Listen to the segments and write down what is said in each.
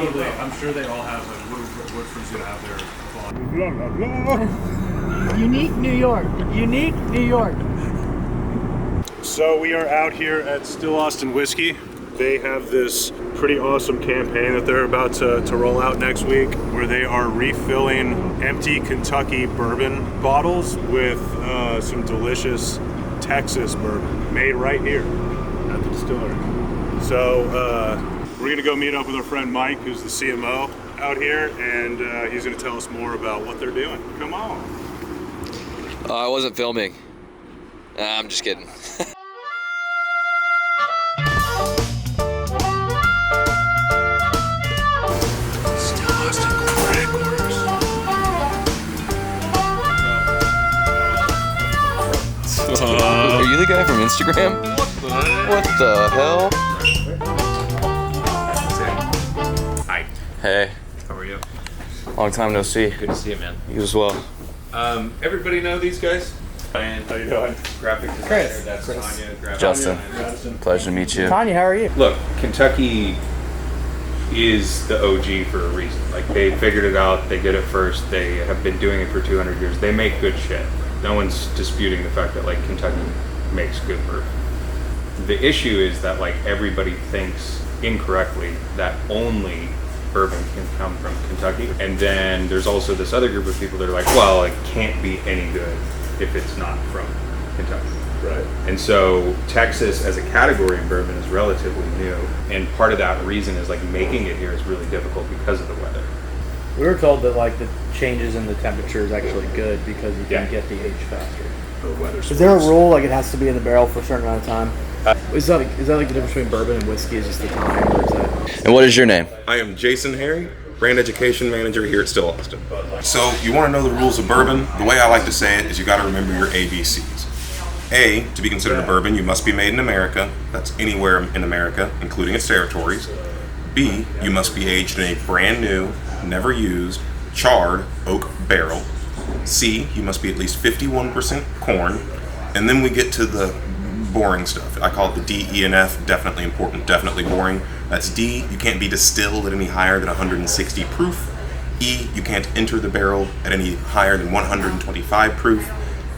probably. I'm sure they all have. Woodford's gonna have their. Unique New York. Unique New York. So we are out here at Still Austin Whiskey. They have this pretty awesome campaign that they're about to roll out next week, where they are refilling empty Kentucky bourbon bottles with some delicious Texas bourbon made right here at the distillery. So we're gonna go meet up with our friend Mike, who's the CMO out here, and he's gonna tell us more about what they're doing. Come on. I wasn't filming. I'm just kidding. Are you the guy from Instagram? What the hell? Hi. Hey. How are you? Long time no see. Good to see you, man. You as well. Everybody know these guys? And how you doing? Graphic designer. Chris. That's Tanya. Graphic Justin. designer. Pleasure to meet you. Tanya, how are you? Look, Kentucky is the OG for a reason. Like, they figured it out. They did it first. They have been doing it for 200 years. They make good shit. No one's disputing the fact that, like, Kentucky makes good bourbon. The issue is that, like, everybody thinks incorrectly that only bourbon can come from Kentucky. And then there's also this other group of people that are like, well, it can't be any good if it's not from Kentucky. Right. And so Texas as a category in bourbon is relatively new. And part of that reason is, like, making it here is really difficult because of the weather. We were told that like the changes in the temperature is actually good because you can get the age faster. The weather. Is there a rule like it has to be in the barrel for a certain amount of time? Is that like the difference between bourbon and whiskey? Is just the time, or is that? And what is your name? I am Jason Harry, Brand Education Manager here at Still Austin. So you want to know the rules of bourbon? The way I like to say it is you got to remember your ABCs. A, to be considered a bourbon, you must be made in America. That's anywhere in America, including its territories. B, you must be aged in a brand new, never used, charred oak barrel. C, you must be at least 51% corn. And then we get to the boring stuff. I call it the D, E, and F. Definitely important, definitely boring. That's D, you can't be distilled at any higher than 160 proof. E, you can't enter the barrel at any higher than 125 proof.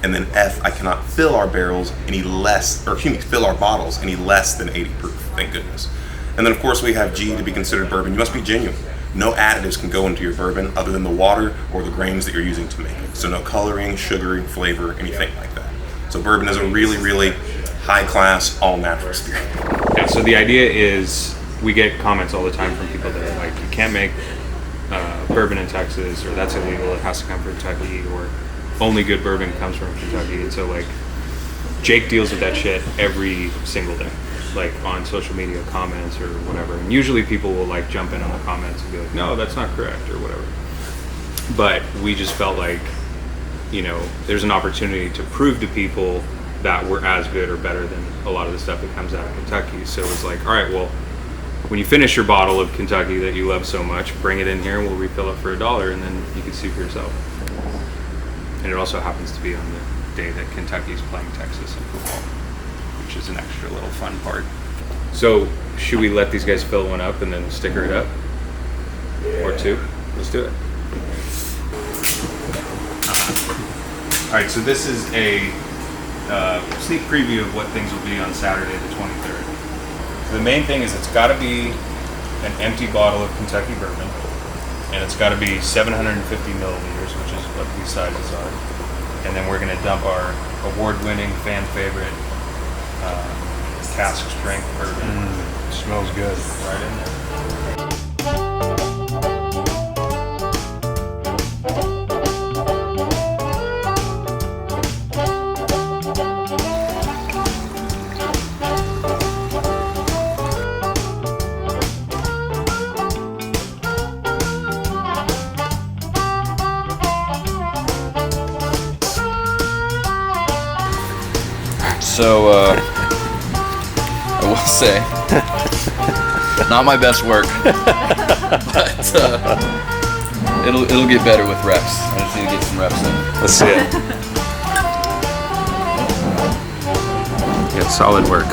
And then F, I cannot fill our barrels any less, or excuse me, fill our bottles any less than 80 proof, thank goodness. And then of course we have G, to be considered bourbon, you must be genuine. No additives can go into your bourbon other than the water or the grains that you're using to make it. So no coloring, sugar, flavor, anything like that. So bourbon is a really, really high class, all natural spirit. Yeah, so the idea is we get comments all the time from people that are like, you can't make bourbon in Texas, or that's illegal, it has to come from Kentucky, or only good bourbon comes from Kentucky. And so, like, Jake deals with that shit every single day, like on social media comments or whatever. And usually people will like jump in on the comments and be like, no, that's not correct or whatever. But we just felt like, you know, there's an opportunity to prove to people that we're as good or better than a lot of the stuff that comes out of Kentucky. So it was like, all right, well, when you finish your bottle of Kentucky that you love so much, bring it in here and we'll refill it for $1, and then you can see for yourself. And it also happens to be on the day that Kentucky's playing Texas in football, which is an extra little fun part. So should we let these guys fill one up and then sticker it up? Or two? Let's do it. All right, so this is a sneak preview of what things will be on Saturday the 23rd. So the main thing is it's got to be an empty bottle of Kentucky bourbon, and it's got to be 750 milliliters, which is what these sizes are. And then we're going to dump our award-winning, fan favorite cask strength bourbon. Smells good. Right in there. So, I will say, not my best work, but it'll get better with reps. I just need to get some reps in. Let's see it. Yeah, solid work.